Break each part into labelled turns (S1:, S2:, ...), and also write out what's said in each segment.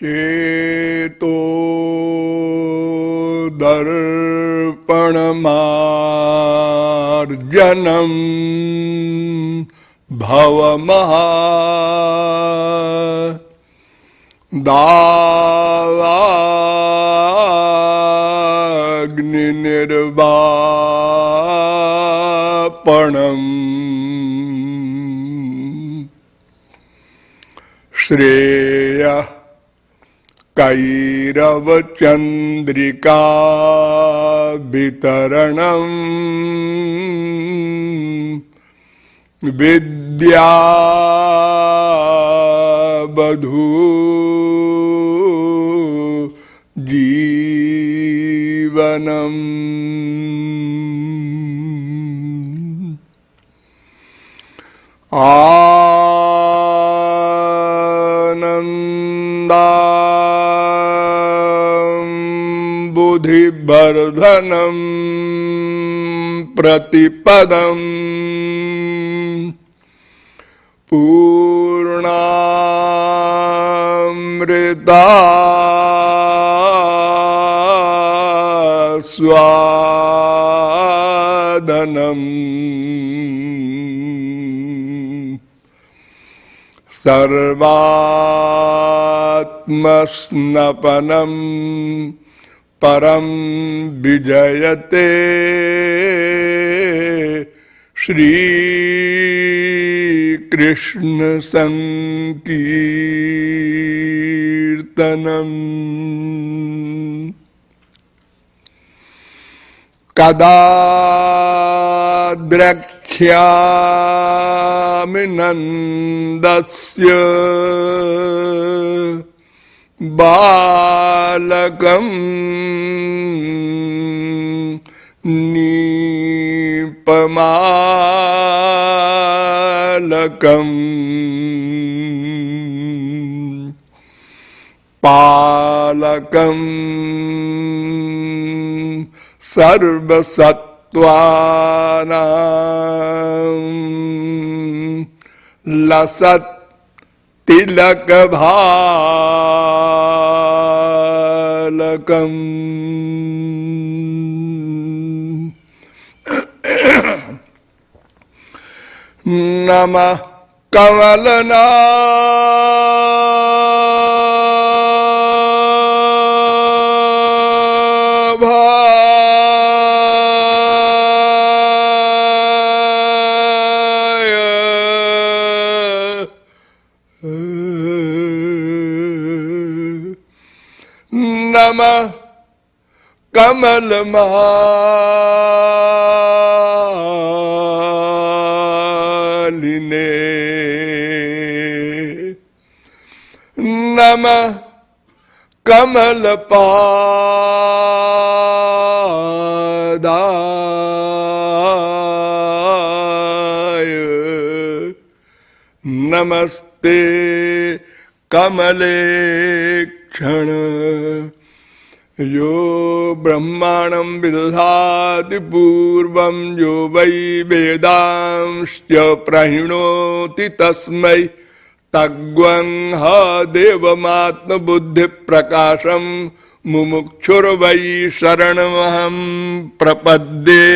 S1: चेतो दर्पणमार्जनं भवमहा दावाग्निर्वापणम् श्रेयः कैरवचन्द्रिका वितरणम् विद्या बधू जीवनम् बुद्धिवर्धनम् प्रतिपदम् पूर्णामृतास्वादनम् सर्वात्मस्नपनम् परम विजयते श्री कृष्ण संकीर्तनम् कदा द्रक्ष्यामि नन्दस्य बालकम् नीपमालकम् पालकम् सर्वसत्त्वानां लसत् तिलक भालकम् नमः कमलनाभाय नमः कमलमालिने नमः कमलपादाय नमस्ते कमले क्षण यो ब्रह्माणं विदधाति पूर्वं यो वै वेदांश्च प्रणोति तस्मै तग्वं ह देवमात्मबुद्धिप्रकाशं मुमुक्षुर्वै शरणमहं प्रपद्ये।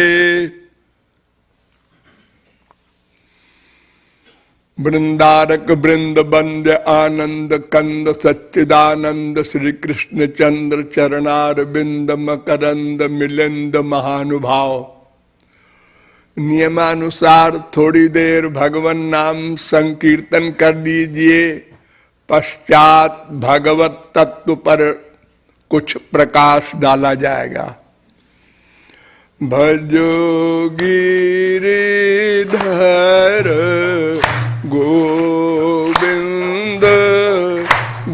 S1: वृंदारक वृंद बंद्य आनंद कंद सच्चिदानंद श्री कृष्ण चंद्र चरणार बिंद मकरंद मिलिंद महानुभाव। नियमानुसार थोड़ी देर भगवन नाम संकीर्तन कर लीजिए, पश्चात भगवत तत्व पर कुछ प्रकाश डाला जाएगा। भजो गिरिधर गोविंद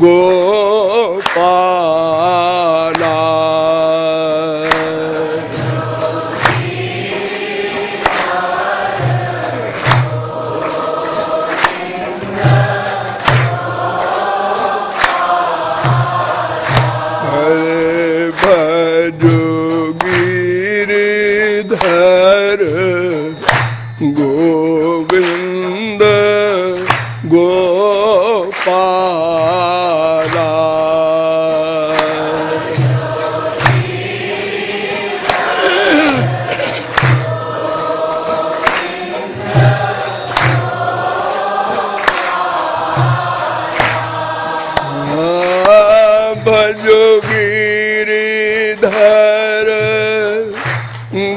S1: गोपाला भजो गिरिधर गोविंद गोपाला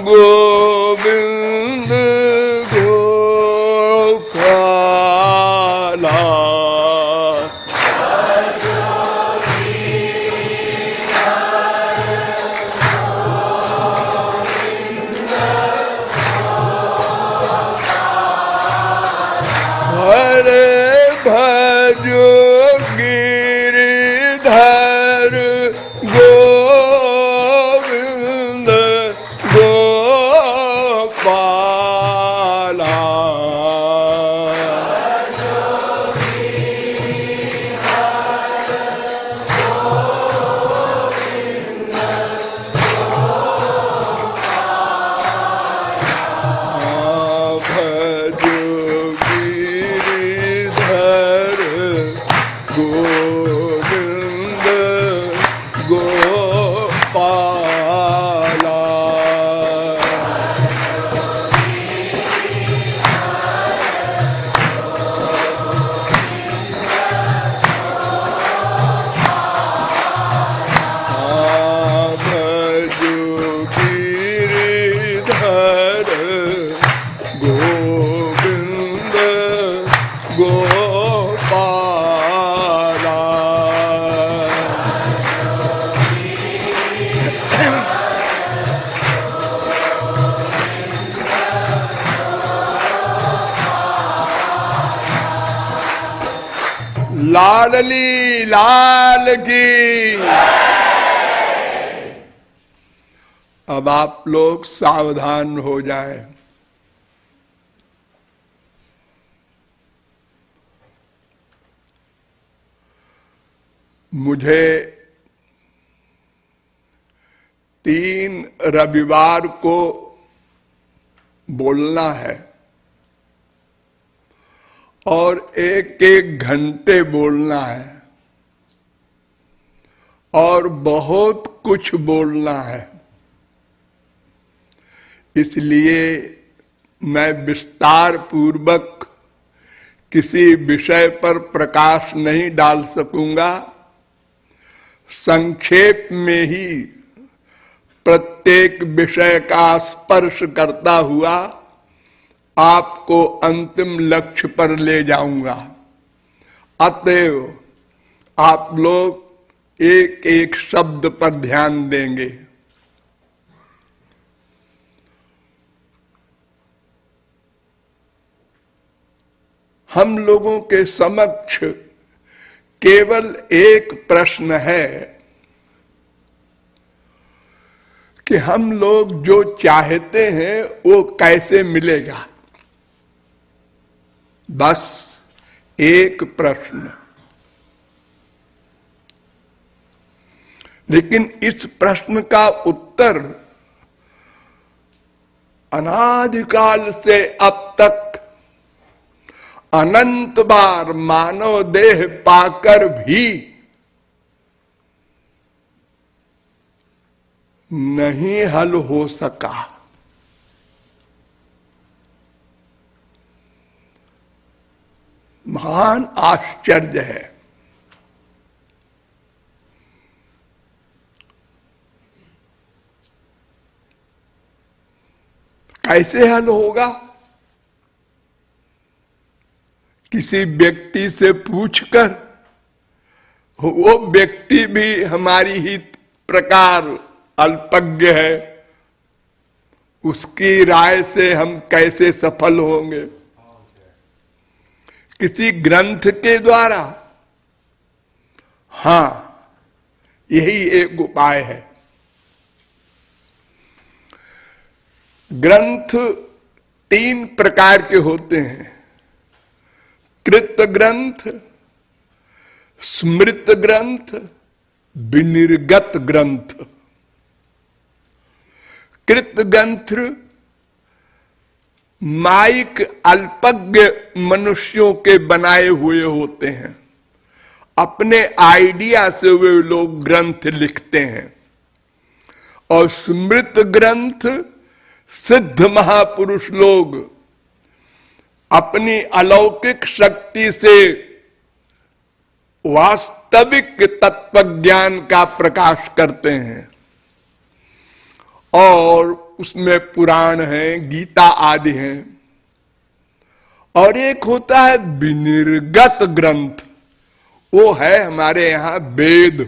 S1: गोविंद गोपाला हरे भजो गिरिधर गोविंद गोपाला लाडली लाल की। अब आप लोग सावधान हो जाएं। मुझे 3 रविवार को बोलना है और 1-1 घंटे बोलना है और बहुत कुछ बोलना है। इसलिए मैं विस्तार पूर्वक किसी विषय पर प्रकाश नहीं डाल सकूंगा। संक्षेप में ही प्रत्येक विषय का स्पर्श करता हुआ आपको अंतिम लक्ष्य पर ले जाऊंगा। अतएव आप लोग एक एक शब्द पर ध्यान देंगे। हम लोगों के समक्ष केवल एक प्रश्न है कि हम लोग जो चाहते हैं वो कैसे मिलेगा। बस एक प्रश्न। लेकिन इस प्रश्न का उत्तर अनादिकाल से अब तक अनंत बार मानव देह पाकर भी नहीं हल हो सका। महान आश्चर्य है। कैसे हल होगा? किसी व्यक्ति से पूछकर, वो व्यक्ति भी हमारी ही प्रकार अल्पज्ञ है, उसकी राय से हम कैसे सफल होंगे? किसी ग्रंथ के द्वारा? हां, यही एक उपाय है। ग्रंथ 3 प्रकार के होते हैं: कृत ग्रंथ, स्मृत ग्रंथ, विनिर्गत ग्रंथ। कृत ग्रंथ माइक अल्पज्ञ मनुष्यों के बनाए हुए होते हैं। अपने आइडिया से वे लोग ग्रंथ लिखते हैं। और स्मृत ग्रंथ सिद्ध महापुरुष लोग अपनी अलौकिक शक्ति से वास्तविक तत्व ज्ञान का प्रकाश करते हैं और उसमें पुराण हैं, गीता आदि हैं, और एक होता है विनिर्गत ग्रंथ, वो है हमारे यहां वेद,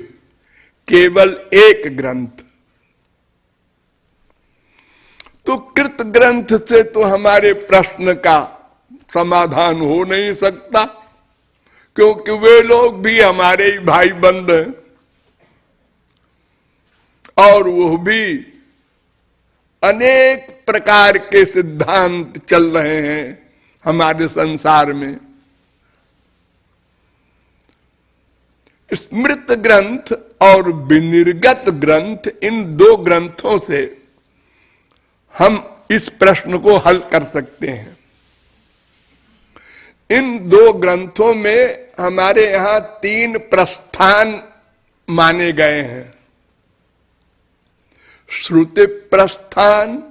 S1: केवल एक ग्रंथ। तो कृत ग्रंथ से तो हमारे प्रश्न का समाधान हो नहीं सकता, क्योंकि वे लोग भी हमारे ही भाई बंद हैं, और वो भी अनेक प्रकार के सिद्धांत चल रहे हैं हमारे संसार में। स्मृत ग्रंथ और विनिर्गत ग्रंथ, इन दो ग्रंथों से हम इस प्रश्न को हल कर सकते हैं। इन दो ग्रंथों में हमारे यहां 3 प्रस्थान माने गए हैं: श्रुति प्रस्थान,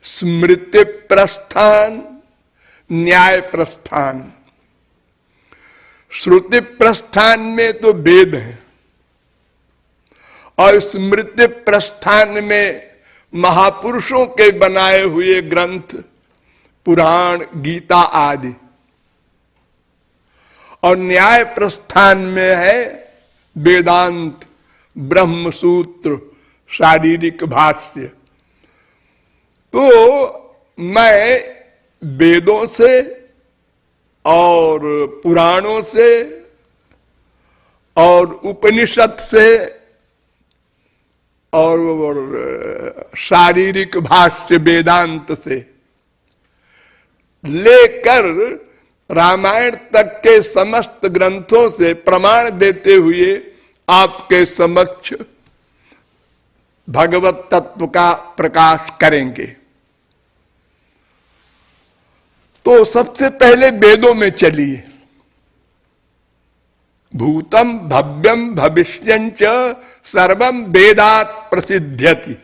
S1: स्मृति प्रस्थान, न्याय प्रस्थान। श्रुति प्रस्थान में तो वेद है, और स्मृति प्रस्थान में महापुरुषों के बनाए हुए ग्रंथ, पुराण, गीता आदि। और न्याय प्रस्थान में है वेदांत, ब्रह्म सूत्र, शारीरिक भाष्य। तो मैं वेदों से और पुराणों से और उपनिषद से और शारीरिक भाष्य वेदांत से लेकर रामायण तक के समस्त ग्रंथों से प्रमाण देते हुए आपके समक्ष भगवत तत्व का प्रकाश करेंगे। तो सबसे पहले वेदों में चलिए। भूतम भव्यम भविष्यंच सर्वम वेदात प्रसिद्ध्यति।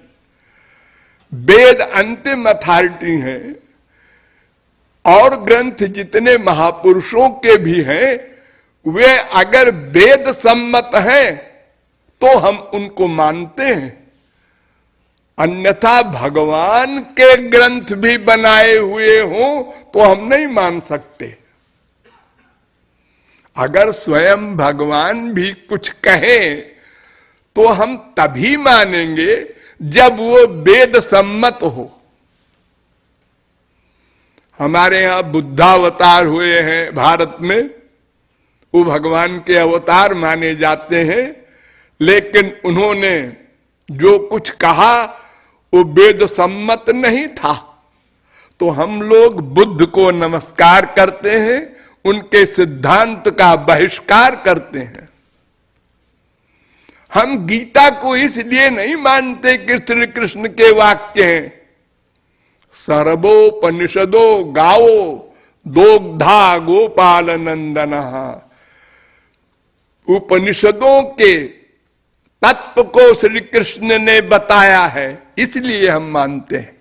S1: वेद अंतिम अथॉरिटी है, और ग्रंथ जितने महापुरुषों के भी हैं वे अगर वेद सम्मत हैं तो हम उनको मानते हैं, अन्यथा भगवान के ग्रंथ भी बनाए हुए हों तो हम नहीं मान सकते। अगर स्वयं भगवान भी कुछ कहें तो हम तभी मानेंगे जब वो वेद सम्मत हो। हमारे यहां बुद्धावतार हुए हैं भारत में, वो भगवान के अवतार माने जाते हैं, लेकिन उन्होंने जो कुछ कहा वो वेद सम्मत नहीं था। तो हम लोग बुद्ध को नमस्कार करते हैं, उनके सिद्धांत का बहिष्कार करते हैं। हम गीता को इसलिए नहीं मानते कि श्री कृष्ण के वाक्य हैं, सर्वोपनिषदो गावो दोग्धा गोपाल नंदना। उपनिषदों के तत्व को श्री कृष्ण ने बताया है, इसलिए हम मानते हैं।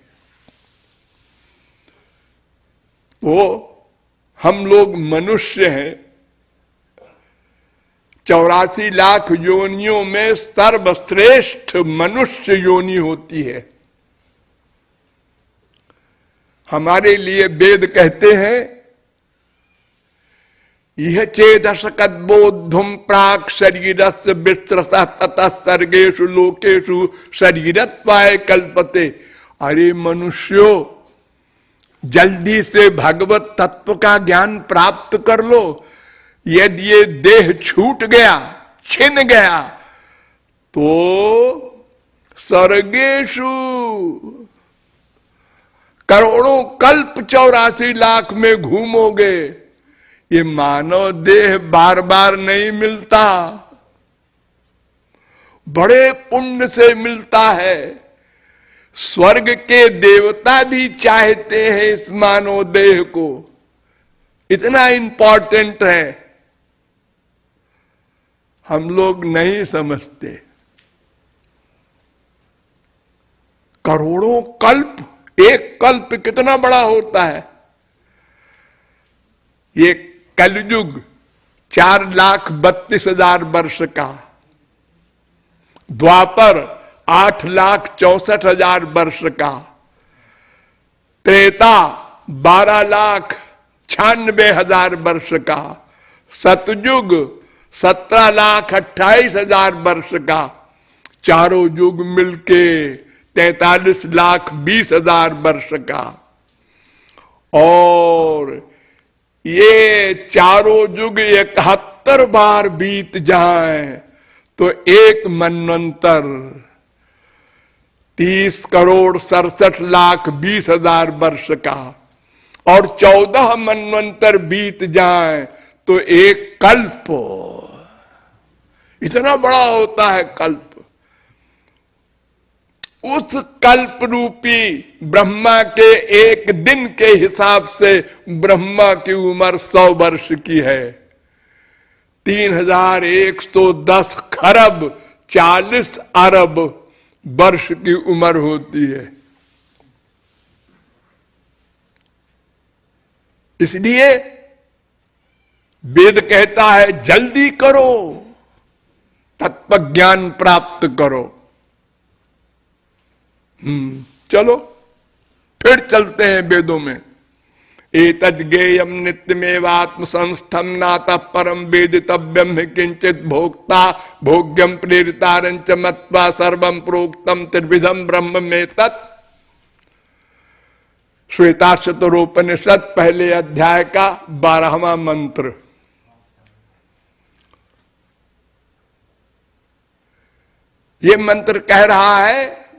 S1: तो हम लोग मनुष्य हैं, 84 लाख योनियों में सर्वश्रेष्ठ मनुष्य योनि होती है। हमारे लिए वेद कहते हैं, यह चेदशकद्बोद्धुम प्राक शरीरस्य विस्त्रसः ततः सर्गेषु लोकेषु शरीरत्वाय कल्पते। अरे मनुष्यों, जल्दी से भगवत तत्व का ज्ञान प्राप्त कर लो। यदि ये देह छूट गया, छिन गया, तो सर्गेषु करोड़ों कल्प 84 लाख में घूमोगे। ये मानव देह बार बार नहीं मिलता, बड़े पुण्य से मिलता है। स्वर्ग के देवता भी चाहते हैं इस मानव देह को, इतना इंपॉर्टेंट है। हम लोग नहीं समझते। करोड़ों कल्प, एक कल्प कितना बड़ा होता है। ये कलयुग 4,32,000 वर्ष का, द्वापर 8,64,000 वर्ष का, त्रेता 12,96,000 वर्ष का, सतयुग 17,28,000 वर्ष का, चारों युग मिलके 43,20,000 वर्ष का। और ये चारों युग 71 बार बीत जाए तो एक मनवंतर 30,67,20,000 वर्ष का, और 14 मनवंतर बीत जाए तो एक कल्प। इतना बड़ा होता है कल्प। उस कल्प रूपी ब्रह्मा के एक दिन के हिसाब से ब्रह्मा की उम्र 100 वर्ष की है। 3,110 खरब 40 अरब वर्ष की उम्र होती है। इसलिए वेद कहता है जल्दी करो, तत्व ज्ञान प्राप्त करो। चलो फिर चलते हैं वेदों में। एतद् ज्ञेयं नित्यमेवात्म संस्थम नातः परम वेदितव्यम हि किंचित भोक्ता भोग्यम प्रेरितारंच मत्वा सर्वं प्रोक्तम त्रिविधम ब्रह्म में तत्। श्वेताक्षतरोपनिषद पहले अध्याय का 12वां मंत्र। ये मंत्र कह रहा है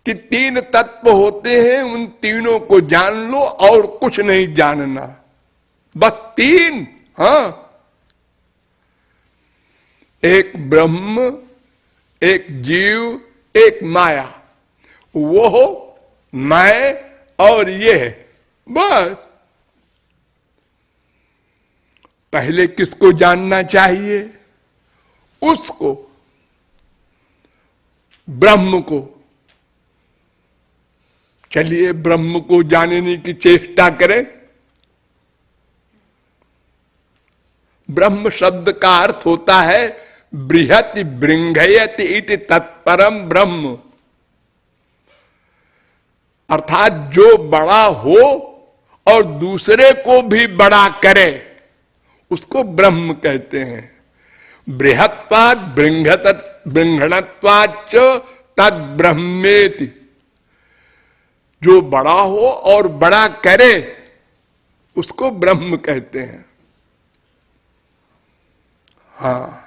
S1: कि 3 तत्व होते हैं, उन तीनों को जान लो और कुछ नहीं जानना, बस 3। हाँ, एक ब्रह्म, एक जीव, एक माया। वो मैं और ये है, बस। पहले किसको जानना चाहिए? उसको, ब्रह्म को। चलिए ब्रह्म को जानने की चेष्टा करें। ब्रह्म शब्द का अर्थ होता है बृहति बृंघयति इति तत्परम ब्रह्म, अर्थात जो बड़ा हो और दूसरे को भी बड़ा करे उसको ब्रह्म कहते हैं। बृहत्वात् बृंघणत्वाच्च तद ब्रह्मेति, जो बड़ा हो और बड़ा करे उसको ब्रह्म कहते हैं। हाँ,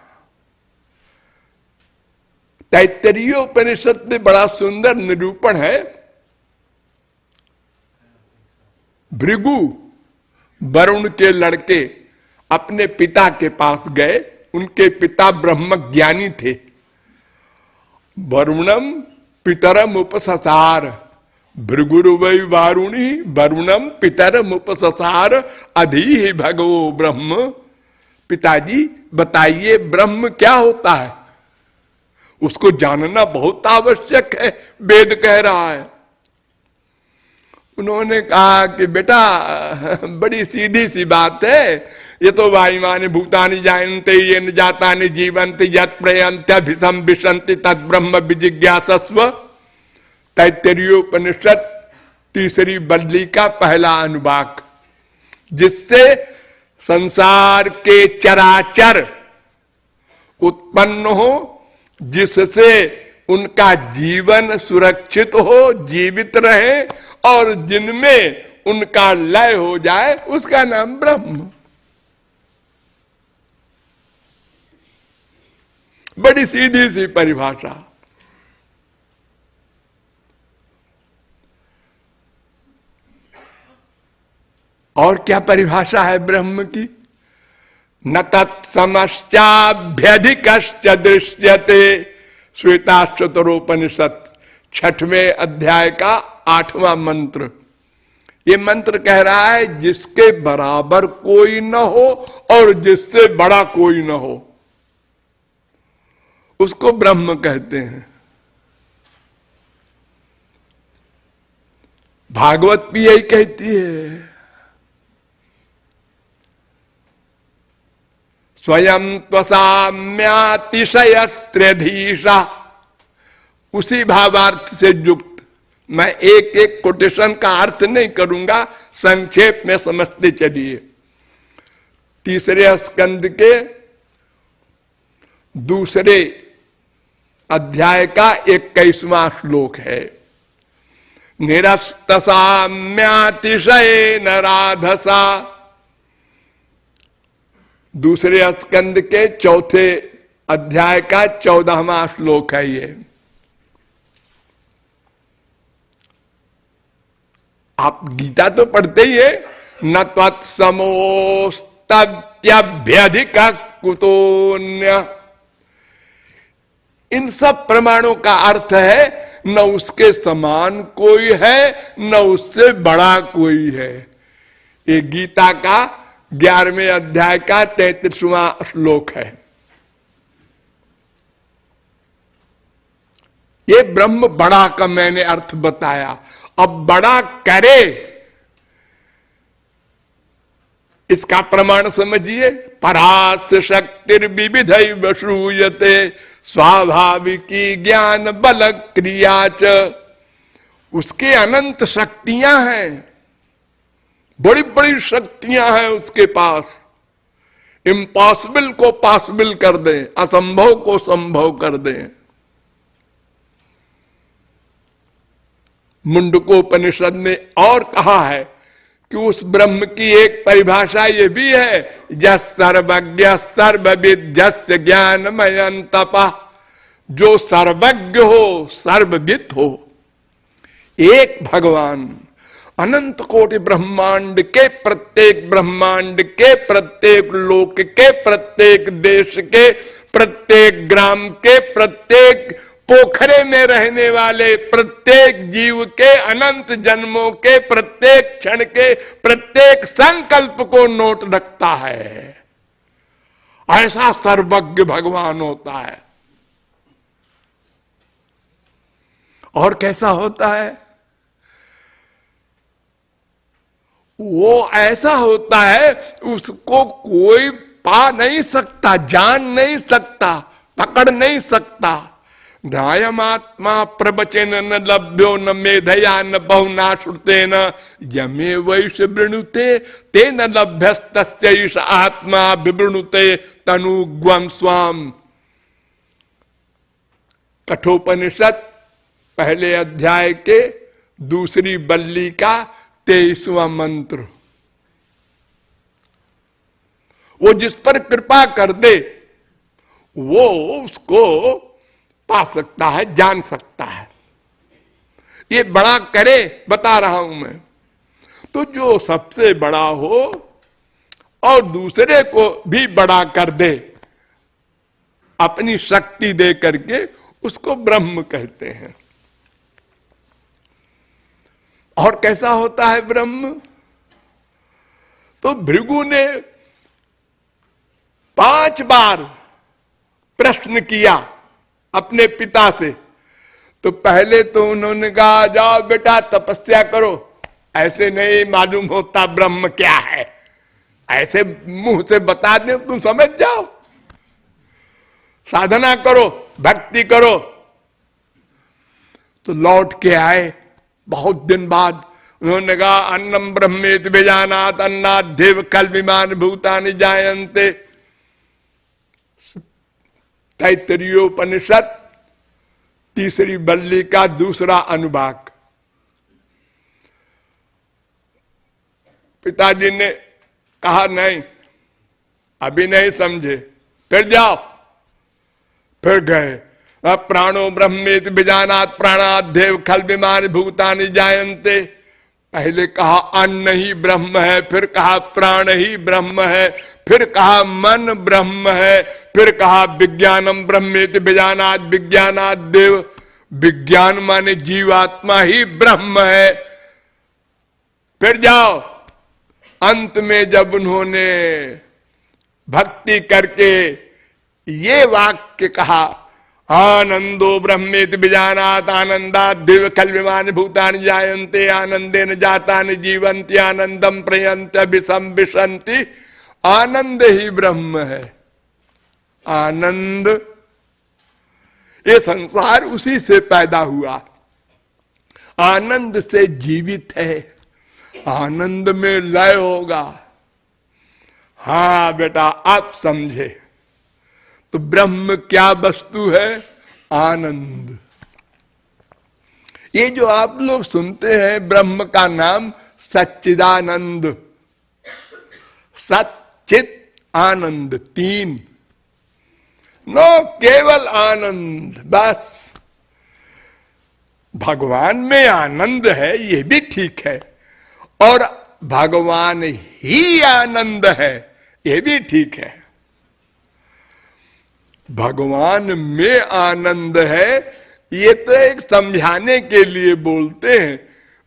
S1: तैत्तरीय उपनिषद में बड़ा सुंदर निरूपण है। भृगु वरुण के लड़के अपने पिता के पास गए। उनके पिता ब्रह्म ज्ञानी थे। वरुणम पितरम उपससार, भृगुरुवै वारुणी वरुणम पितरम उपससार अधीहि भगवो ब्रह्म। पिताजी बताइए ब्रह्म क्या होता है? उसको जानना बहुत आवश्यक है, वेद कह रहा है। उन्होंने कहा कि बेटा बड़ी सीधी सी बात है, ये तो वायुमानि भूतानि जायन्ते येन जातानि जीवन्ति यत् प्रयन्त्यभिसं विशन्ति तद् ब्रह्म विजिज्ञासस्व। तैत्तरीयोपनिषद 3री बल्ली का पहला अनुवाक, जिससे संसार के चराचर उत्पन्न हो, जिससे उनका जीवन सुरक्षित हो, जीवित रहे, और जिनमें उनका लय हो जाए, उसका नाम ब्रह्म। बड़ी सीधी सी परिभाषा। और क्या परिभाषा है ब्रह्म की? न तत्समश्चाभ्यधिकश्च दृश्यते। श्वेताक्षतरोपनिषद 6वें अध्याय का 8वां मंत्र। ये मंत्र कह रहा है जिसके बराबर कोई न हो और जिससे बड़ा कोई न हो, उसको ब्रह्म कहते हैं। भागवत भी यही कहती है। स्वयं त्वसाम्यातिशयस्त्र्यधीशा उसी भावार्थ से युक्त। मैं एक एक कोटेशन का अर्थ नहीं करूंगा, संक्षेप में समझते चलिए। तीसरे स्कंद के दूसरे अध्याय का 21वां श्लोक है। निरस्तसाम्यातिशय न राधसा। दूसरे स्कंद के चौथे अध्याय का 14वां श्लोक है ये। आप गीता तो पढ़ते ही है। न त्वत्समोस्तभ्यधिक कुतोन्य। इन सब प्रमाणों का अर्थ है न उसके समान कोई है न उससे बड़ा कोई है। ये गीता का 11वें अध्याय का 33वां श्लोक है। ये ब्रह्म बड़ा का मैंने अर्थ बताया। अब बड़ा करे इसका प्रमाण समझिए। परास्त शक्तिर्विविधैव श्रूयते स्वाभाविकी ज्ञान बल क्रिया च। उसके अनंत शक्तियां हैं, बड़ी बड़ी शक्तियां हैं उसके पास। इम्पॉसिबल को पॉसिबल कर दें, असंभव को संभव कर दें। मुंडकोपनिषद में और कहा है कि उस ब्रह्म की एक परिभाषा ये भी है, यस सर्वज्ञ सर्वविद यस्य ज्ञानमयं तपः। जो सर्वज्ञ हो, सर्वविद हो। एक भगवान अनंत कोटि ब्रह्मांड के प्रत्येक लोक के प्रत्येक देश के प्रत्येक ग्राम के प्रत्येक पोखरे में रहने वाले प्रत्येक जीव के अनंत जन्मों के प्रत्येक क्षण के प्रत्येक संकल्प को नोट रखता है। ऐसा सर्वज्ञ भगवान होता है। और कैसा होता है? वो ऐसा होता है उसको कोई पा नहीं सकता, जान नहीं सकता, पकड़ नहीं सकता। न्यायमात्मा प्रवचन न लभ्यो न मेधया न बहुना श्रुतेन यमे वैश्य वृणुते तेन लभ्यस्तस्यैष आत्मा विवृणुते तनुग्वं स्वाम। कठोपनिषद पहले अध्याय के दूसरी बल्ली का 23वां मंत्र। वो जिस पर कृपा कर दे वो उसको पा सकता है, जान सकता है। ये बड़ा करे बता रहा हूं मैं। तो जो सबसे बड़ा हो और दूसरे को भी बड़ा कर दे अपनी शक्ति दे करके, उसको ब्रह्म कहते हैं। और कैसा होता है ब्रह्म? तो भृगु ने 5 बार प्रश्न किया अपने पिता से। तो पहले तो उन्होंने कहा जाओ बेटा तपस्या करो, ऐसे नहीं मालूम होता ब्रह्म क्या है, ऐसे मुंह से बता दे तुम समझ जाओ, साधना करो, भक्ति करो। तो लौट के आए बहुत दिन बाद। उन्होंने कहा अन्नम ब्रह्मेति विजानात अन्नाद देव कल्पिमान भूतानि जायन्ते। तैत्तरीयोपनिषद तीसरी बल्ली का दूसरा अनुभाग। पिताजी ने कहा नहीं अभी नहीं समझे, फिर जाओ। फिर गए। अब प्राणो ब्रह्मेति विजानात प्राणात देव खल विमान भूतानि जायन्ते। पहले कहा अन्न ही ब्रह्म है, फिर कहा प्राण ही ब्रह्म है, फिर कहा मन ब्रह्म है, फिर कहा विज्ञानम ब्रह्मेति विजानात विज्ञानात देव। विज्ञान माने जीवात्मा ही ब्रह्म है। फिर जाओ। अंत में जब उन्होंने भक्ति करके ये वाक्य कहा आनंदो ब्रह्मेति विजानात आनंदात दिव्य कल्पिमानि भूतानि जायन्ते आनंदेन जातानि जीवन्ति आनंदम प्रयन्ति विषंति। आनंद ही ब्रह्म है। आनंद ये संसार उसी से पैदा हुआ, आनंद से जीवित है, आनंद में लय होगा। हाँ बेटा आप समझे तो ब्रह्म क्या वस्तु है? आनंद। ये जो आप लोग सुनते हैं ब्रह्म का नाम सच्चिदानंद, सच्चित आनंद, तीन, नो केवल आनंद बस। भगवान में आनंद है ये भी ठीक है, और भगवान ही आनंद है ये भी ठीक है। भगवान में आनंद है ये तो एक समझाने के लिए बोलते हैं।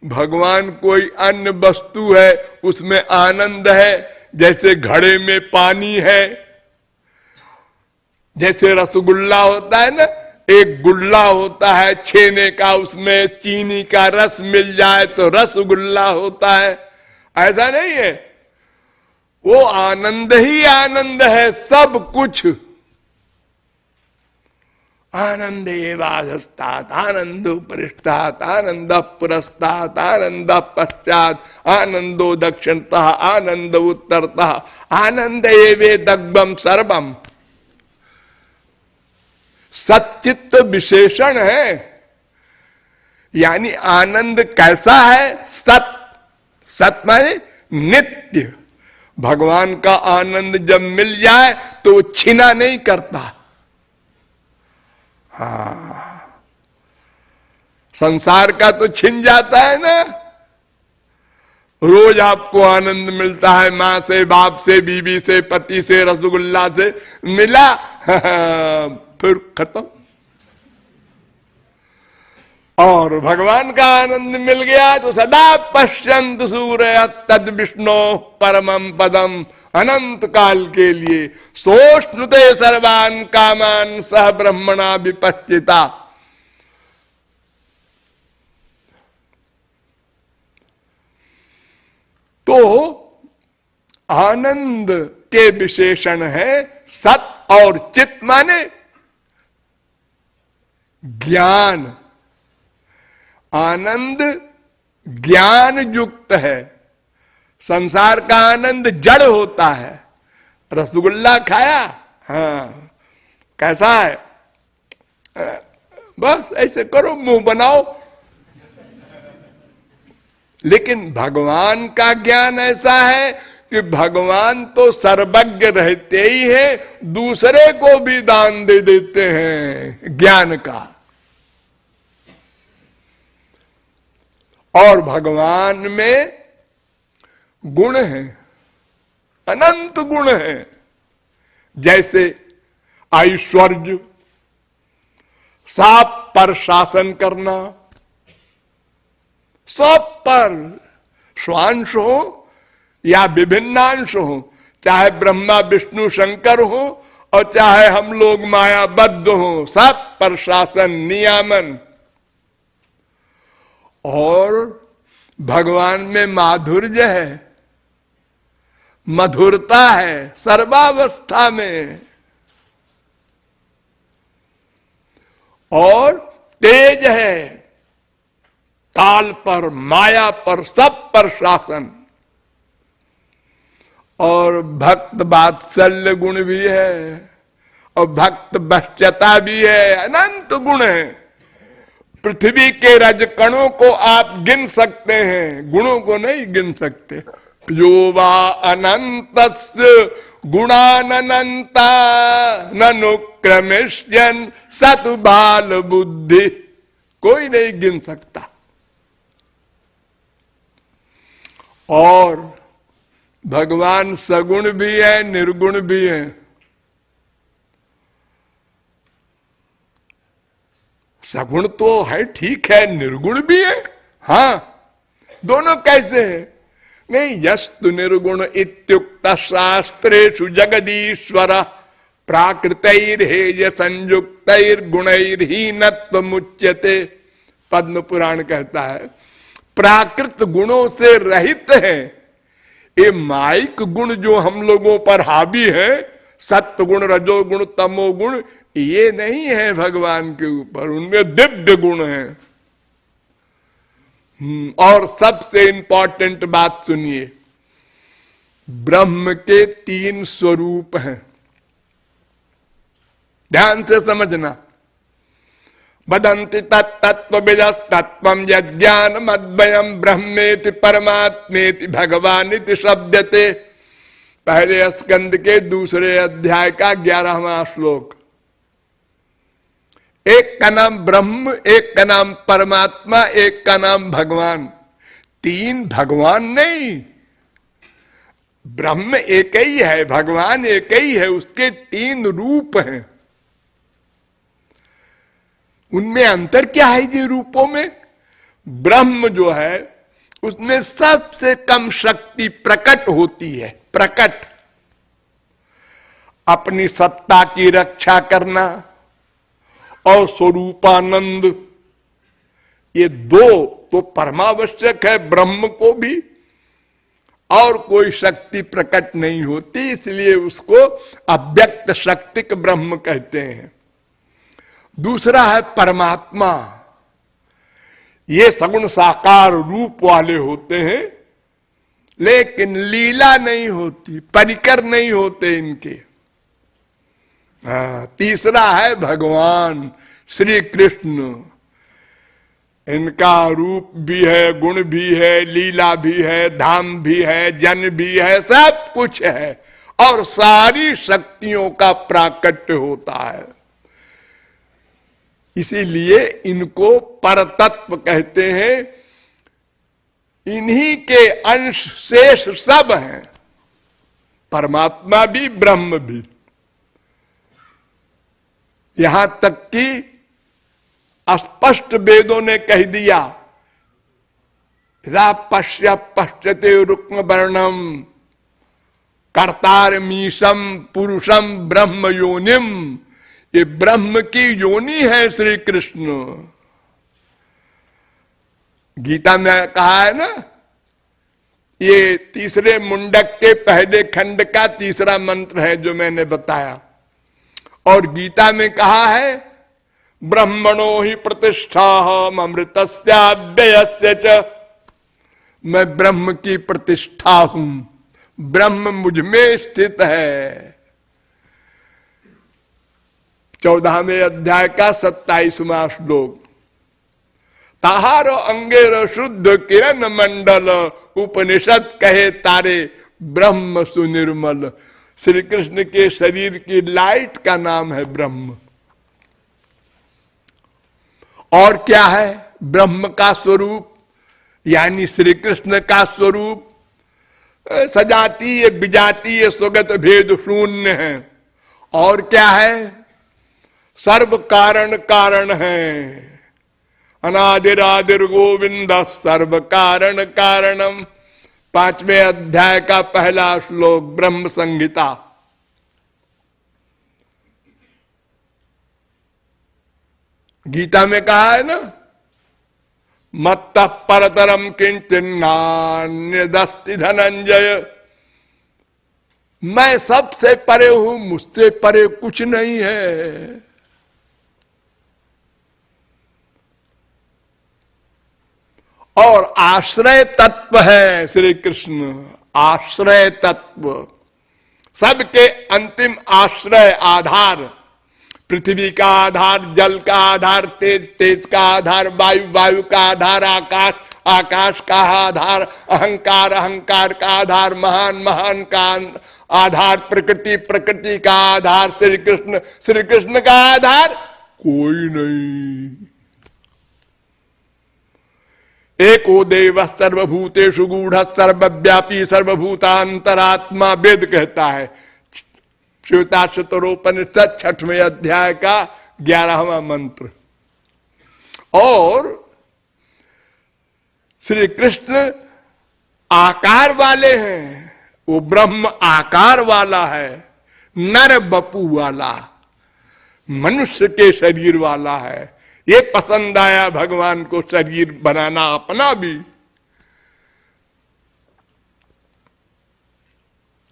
S1: भगवान कोई अन्य वस्तु है उसमें आनंद है, जैसे घड़े में पानी है, जैसे रसगुल्ला होता है ना, एक गुल्ला होता है छेने का, उसमें चीनी का रस मिल जाए तो रसगुल्ला होता है, ऐसा नहीं है। वो आनंद ही आनंद है, सब कुछ आनंद एवाधस्तात्, आनंद उपरिष्टात्, आनंद पुरस्तात्, आनंद पश्चात, आनंदो दक्षिणतः, आनंद उत्तरतः, आनंद एवेदग्भम सर्वम। सच्चित्त विशेषण है, यानी आनंद कैसा है? सत। सत माने नित्य। भगवान का आनंद जब मिल जाए तो छीना नहीं करता। हाँ, संसार का तो छिन जाता है ना। रोज आपको आनंद मिलता है, मां से, बाप से, बीवी से, पति से, रसगुल्ला से मिला, फिर खत्म। और भगवान का आनंद मिल गया तो सदा पश्यंत सूर्य तद विष्णु परमं पदम, अनंत काल के लिए सोष्णुते सर्वान कामान सह ब्रह्मणा विपश्चिता। तो आनंद के विशेषण है सत और चित, माने ज्ञान। आनंद ज्ञान युक्त है। संसार का आनंद जड़ होता है। रसगुल्ला खाया, हाँ कैसा है, बस ऐसे करो, मुंह बनाओ। लेकिन भगवान का ज्ञान ऐसा है कि भगवान तो सर्वज्ञ रहते ही है, दूसरे को भी दान दे देते हैं ज्ञान का। और भगवान में गुण है, अनंत गुण है, जैसे ऐश्वर्य, सब पर शासन करना, सब पर, स्वांश हो या विभिन्नांश हो, चाहे ब्रह्मा विष्णु शंकर हो और चाहे हम लोग मायाबद्ध हो, सब पर शासन, नियामन। और भगवान में माधुर्य है, मधुरता है सर्वावस्था में, और तेज है, काल पर, माया पर, सब पर शासन। और भक्त वात्सल्य गुण भी है, और भक्त बश्चता भी है, अनंत गुण है। पृथ्वी के रजकणों को आप गिन सकते हैं, गुणों को नहीं गिन सकते। यो वा अनंतस्य गुणानंता ननु क्रमिष्यन् सतु बाल बुद्धि, कोई नहीं गिन सकता। और भगवान सगुण भी है, निर्गुण भी है। सगुण तो है, ठीक है, निर्गुण भी है, हाँ, दोनों कैसे है? नहीं, यस्तु निर्गुण इत्युक्त शास्त्रेषु जगदीश्वर प्राकृतैर्हेय संयुक्तैर्गुणैर्हीनत्वमुच्यते। पद्म पुराण कहता है प्राकृत गुणों से रहित है। ये माइक गुण जो हम लोगों पर हावी है, सत्व गुण, रजोगुण, तमोगुण, ये नहीं है भगवान के ऊपर, उनमें दिव्य गुण है। और सबसे इंपॉर्टेंट बात सुनिए, ब्रह्म के 3 स्वरूप हैं, ध्यान से समझना। वदन्ति तत्त्वविदस्तत्त्वं यज्ञानमद्वयं ब्रह्मेति परमात्मेति भगवानिति शब्दते। पहले स्कंद के 2 अध्याय का 11वां श्लोक। एक का नाम ब्रह्म, एक का नाम परमात्मा, एक का नाम भगवान। 3 भगवान नहीं, ब्रह्म एक ही है, भगवान एक ही है, उसके 3 रूप हैं। उनमें अंतर क्या है जी रूपों में? ब्रह्म जो है उसमें सबसे कम शक्ति प्रकट होती है, प्रकट। अपनी सत्ता की रक्षा करना और स्वरूपानंद, ये 2 तो परमावश्यक है ब्रह्म को भी, और कोई शक्ति प्रकट नहीं होती, इसलिए उसको अव्यक्त शक्तिक ब्रह्म कहते हैं। दूसरा है परमात्मा, ये सगुण साकार रूप वाले होते हैं, लेकिन लीला नहीं होती, परिकर नहीं होते इनके। तीसरा है भगवान श्री कृष्ण, इनका रूप भी है, गुण भी है, लीला भी है, धाम भी है, जन भी है, सब कुछ है, और सारी शक्तियों का प्राकट्य होता है। इसीलिए इनको परतत्व कहते हैं। इन्हीं के अंश शेष सब हैं, परमात्मा भी ब्रह्म भी। यहां तक कि स्पष्ट वेदों ने कह दिया, रा पश्य पश्यते रुक्म वर्णम कर्तारमीशम पुरुषम ब्रह्म योनिम। ये ब्रह्म की योनि है श्री कृष्ण। गीता में कहा है ना, ये 3 मुंडक के पहले खंड का 3रा मंत्र है जो मैंने बताया। और गीता में कहा है, ब्रह्मणो ही प्रतिष्ठा अमृतस्याव्ययस्य च। मैं ब्रह्म की प्रतिष्ठा हूं, ब्रह्म मुझ में स्थित है। 14वें अध्याय का 27वां श्लोक। ताहार अंगेर शुद्ध किरण मंडल, उपनिषद कहे तारे ब्रह्म सुनिर्मल। श्री कृष्ण के शरीर की लाइट का नाम है ब्रह्म। और क्या है ब्रह्म का स्वरूप, यानी श्री कृष्ण का स्वरूप? सजातीय विजातीय स्वगत भेद शून्य है। और क्या है? सर्व कारण कारण है। अनादिरादिर गोविंद सर्व कारण कारणम। 5वें अध्याय का पहला श्लोक ब्रह्म संहिता। गीता में कहा है ना, मत्तः परतरम किंचिन्नान्यदस्ति धनंजय। मैं सबसे परे हूं, मुझसे परे कुछ नहीं है। और आश्रय तत्व है श्री कृष्ण, आश्रय तत्व, सबके अंतिम आश्रय, आधार। पृथ्वी का आधार, जल का आधार, तेज, तेज का आधार, वायु, वायु का आधार, आकाश, आकाश का आधार, अहंकार, अहंकार का आधार, महान, महान का आधार, प्रकृति, प्रकृति का आधार श्री कृष्ण, श्री कृष्ण का आधार कोई नहीं। एको देव सर्वभूतेषु गूढ़ सर्वव्यापी सर्वभूतांतरात्मा, वेद कहता है। श्वेताश्वतरोपनिषद 6वें अध्याय का 11वां मंत्र। और श्री कृष्ण आकार वाले हैं, वो ब्रह्म आकार वाला है, नर बपू वाला, मनुष्य के शरीर वाला है। ये पसंद आया भगवान को शरीर बनाना अपना भी।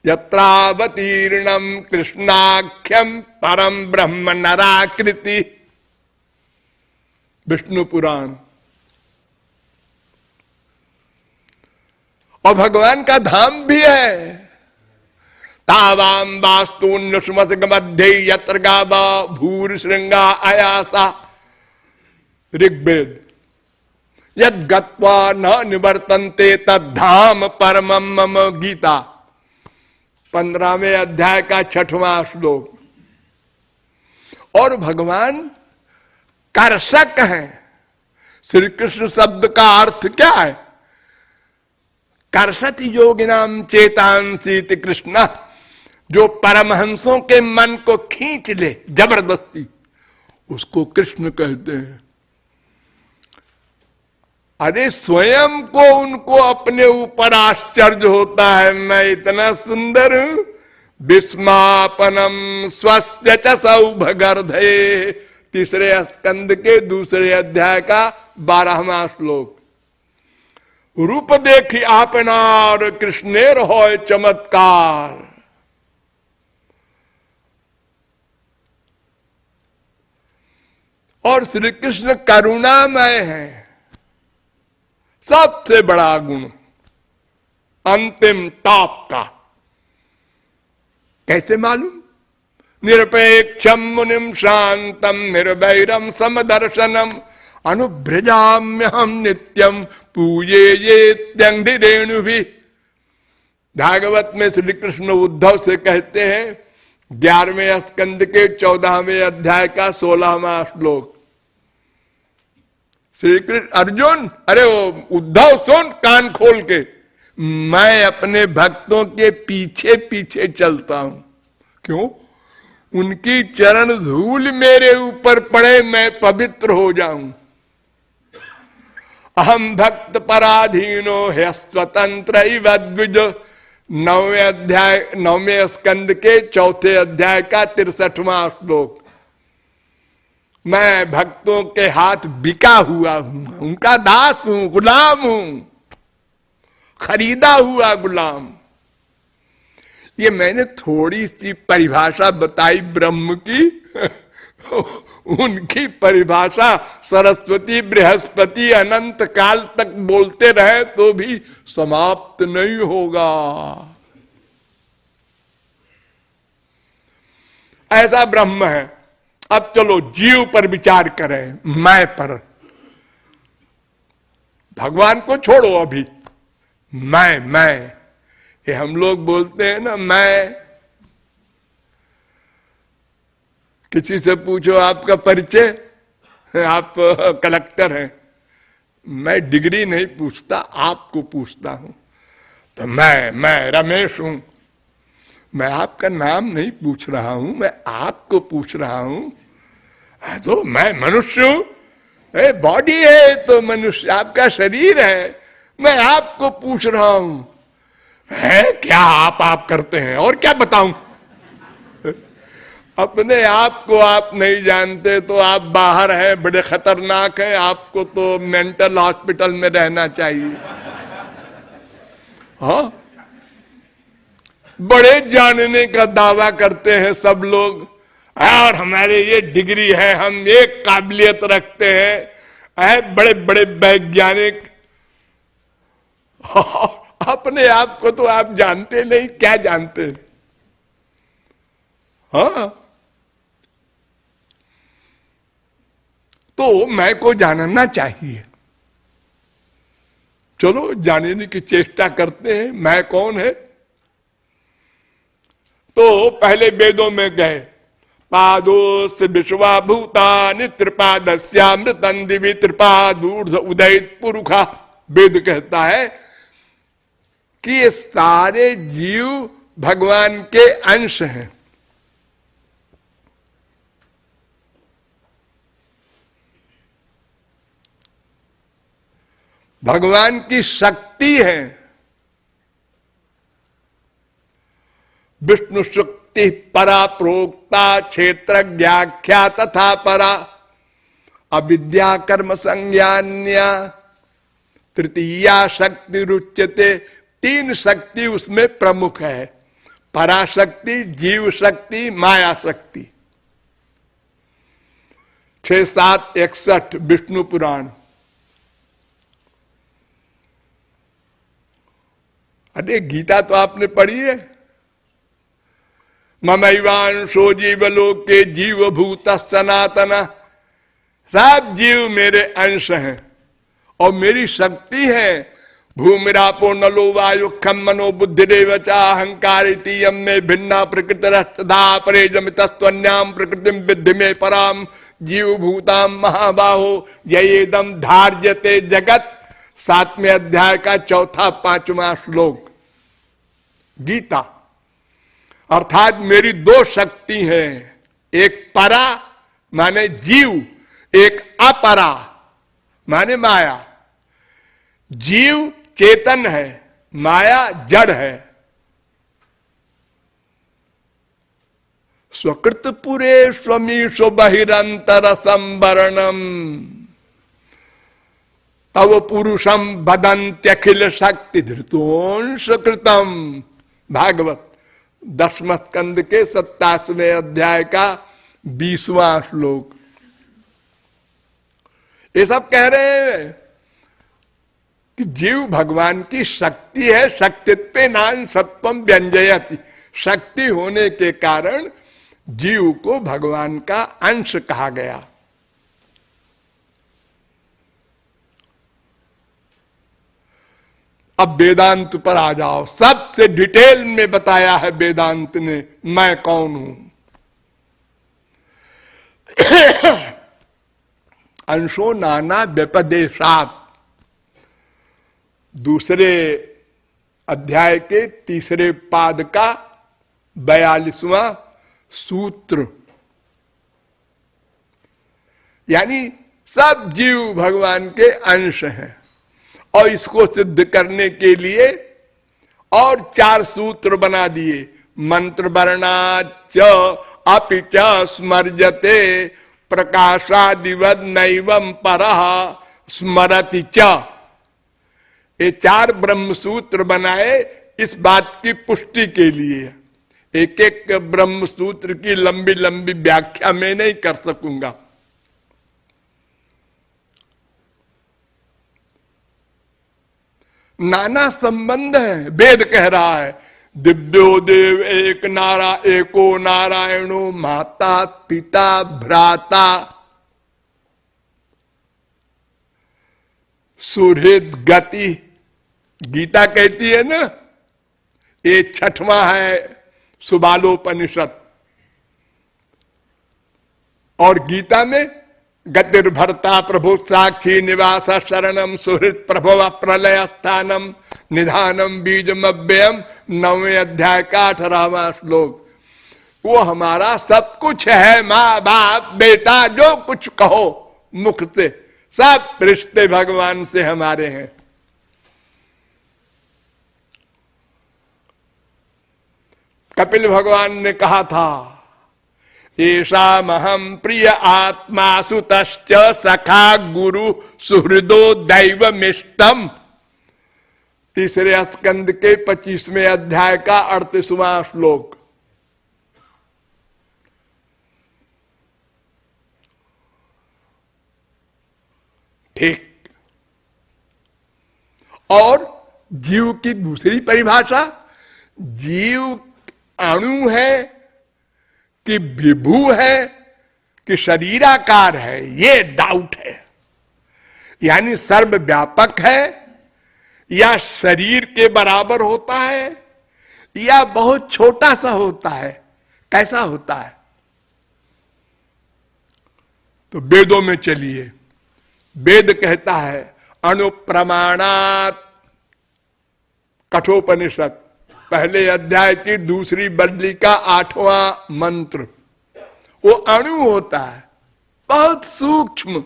S1: यत्रावतीर्णम कृष्णाख्यम परम ब्रह्म नराकृति, विष्णु पुराण। और भगवान का धाम भी है। तावाम वास्तुन्युष्मसग मध्य यत्र गावा भूर श्रृंगा आयासा, ऋग्वेद। यद गत्वा न निवर्तन्ते तद्धाम परमम मम, गीता 15वें अध्याय का 6वां श्लोक। और भगवान कर्षक हैं। श्री कृष्ण शब्द का अर्थ क्या है? कर्षति योगिनाम चेतांसीति कृष्ण, जो परमहंसों के मन को खींच ले जबरदस्ती, उसको कृष्ण कहते हैं। अरे स्वयं को उनको अपने ऊपर आश्चर्य होता है, मैं इतना सुंदर हूं। विस्मापनम स्वस्य च सौभगर्धे, 3 स्कंद के 2 अध्याय का 12वां श्लोक। रूप देखी आपनार कृष्णेर होय चमत्कार। और श्री कृष्ण करुणामय है, सबसे बड़ा गुण, अंतिम टॉप का। कैसे मालूम? निरपेक्षम मुनिम शांतम निर्वैरम समदर्शनम अनुभ्रजाम्य हम नित्यम पूजे ये त्यंग रेणु भी। भागवत में श्री कृष्ण उद्धव से कहते हैं 11वें स्कंद के 14वें अध्याय का 16वां श्लोक। श्री कृष्ण, अर्जुन, अरे वो उद्धव सुन कान खोल के, मैं अपने भक्तों के पीछे पीछे चलता हूं। क्यों? उनकी चरण धूल मेरे ऊपर पड़े, मैं पवित्र हो जाऊं। अहम भक्त पराधीनो है स्वतंत्र द्विज, 9वें स्कंद के 4 अध्याय का 63वां श्लोक। मैं भक्तों के हाथ बिका हुआ हूं, उनका दास हूं, गुलाम हूं, खरीदा हुआ गुलाम। ये मैंने थोड़ी सी परिभाषा बताई ब्रह्म की। उनकी परिभाषा सरस्वती बृहस्पति अनंत काल तक बोलते रहे तो भी समाप्त नहीं होगा। ऐसा ब्रह्म है। अब चलो जीव पर विचार करें, मैं पर। भगवान को छोड़ो अभी, मैं ये हम लोग बोलते हैं ना, मैं। किसी से पूछो आपका परिचय, आप कलेक्टर हैं, मैं डिग्री नहीं पूछता, आपको पूछता हूं। तो मैं रमेश हूं, मैं आपका नाम नहीं पूछ रहा हूं, मैं आपको पूछ रहा हूं। तो मैं मनुष्य हूं, बॉडी है तो मनुष्य, आपका शरीर है, मैं आपको पूछ रहा हूं। है क्या आप करते हैं, और क्या बताऊं? अपने आप को आप नहीं जानते तो आप बाहर हैं, बड़े खतरनाक हैं, आपको तो मेंटल हॉस्पिटल में रहना चाहिए। हाँ, बड़े जानने का दावा करते हैं सब लोग, और हमारे ये डिग्री है, हम ये काबिलियत रखते हैं, बड़े बड़े वैज्ञानिक। अपने आप को तो आप जानते नहीं, क्या जानते हैं? हाँ, तो मैं को जानना चाहिए। चलो जानने की चेष्टा करते हैं, मैं कौन है। तो पहले वेदों में गए, पादोस विश्वा भूतानि त्रिपादस्यामृतं दिवि त्रिपादूर्ध्व उदयित पुरुखा। वेद कहता है कि ये सारे जीव भगवान के अंश हैं। भगवान की शक्ति है। विष्णु शक्ति परा प्रोक्ता क्षेत्र व्याख्या तथा परा अविद्या कर्म संज्ञान्या तृतीया शक्ति रुच्यते। 3 शक्ति उसमें प्रमुख है। पराशक्ति, जीव शक्ति, माया शक्ति। 6-7-61 विष्णु पुराण। अरे गीता तो आपने पढ़ी है। ममैवांशो जीवलोके जीव भूत सनातन, सब जीव मेरे अंश हैं और मेरी शक्ति है। भूमिरापो नलो वायु खम मनो बुद्धिरेव च अहंकारिति यम में भिन्ना प्रकृतिरस्तदा परेजमितस्त्वन्याम प्रकृतिम विद्धि में पराम जीव भूताम महाबाहो ययेदम धार्यते जगत। 7वें अध्याय का 4-5वां श्लोक गीता। अर्थात मेरी 2 शक्ति हैं, एक परा माने जीव, एक अपरा माने माया। जीव चेतन है, माया जड़ है। स्वकृत पुरे स्वमीशो बहिरंतर संवरणम तव पुरुषम बदंत्यखिल शक्ति धृतोंश कृतम। भागवत 10वें स्कंद के 27वें अध्याय का 20वां श्लोक। ये सब कह रहे हैं कि जीव भगवान की शक्ति है। शक्तित्वे नान सत्वम व्यंजयति। शक्ति होने के कारण जीव को भगवान का अंश कहा गया। अब वेदांत पर आ जाओ। सबसे डिटेल में बताया है वेदांत ने मैं कौन हूं। अंशो नाना व्यपदेशात, दूसरे अध्याय के 3 पाद का 42वां सूत्र। यानी सब जीव भगवान के अंश हैं और इसको सिद्ध करने के लिए और 4 सूत्र बना दिए। मंत्र वर्णाच अपि च स्मर्यते प्रकाशादिवद नैवम परः स्मरति च। ये 4 ब्रह्म सूत्र बनाए इस बात की पुष्टि के लिए। एक एक ब्रह्म सूत्र की लंबी लंबी व्याख्या मैं नहीं कर सकूंगा। नाना संबंध है। वेद कह रहा है दिव्यो देव एक नारा एको नारायणो माता पिता भ्राता सुहृद गति। गीता कहती है ना, ये 6वां है सुबालोपनिषद। और गीता में गतिर्भर्ता प्रभु साक्षी निवास शरणम सुहृद प्रभव प्रलय स्थानम निधानम बीजम अव्ययम। 9वें अध्याय का 18वां श्लोक। वो हमारा सब कुछ है। माँ बाप बेटा जो कुछ कहो मुख से, सब रिश्ते भगवान से हमारे हैं। कपिल भगवान ने कहा था येषामहं प्रिय आत्मा सुतश्च सखा गुरु सुहृदो दैवमिष्टम। 3 स्कंद के 25वें अध्याय का 38वां श्लोक। ठीक। और जीव की दूसरी परिभाषा, जीव अणु है कि विभू है कि शरीराकार है, ये डाउट है। यानी सर्वव्यापक है या शरीर के बराबर होता है या बहुत छोटा सा होता है, कैसा होता है। तो वेदों में चलिए। वेद कहता है अणुप्रमाणात, कठोपनिषद पहले अध्याय की दूसरी बल्ली का 8वां मंत्र। वो अणु होता है, बहुत सूक्ष्म,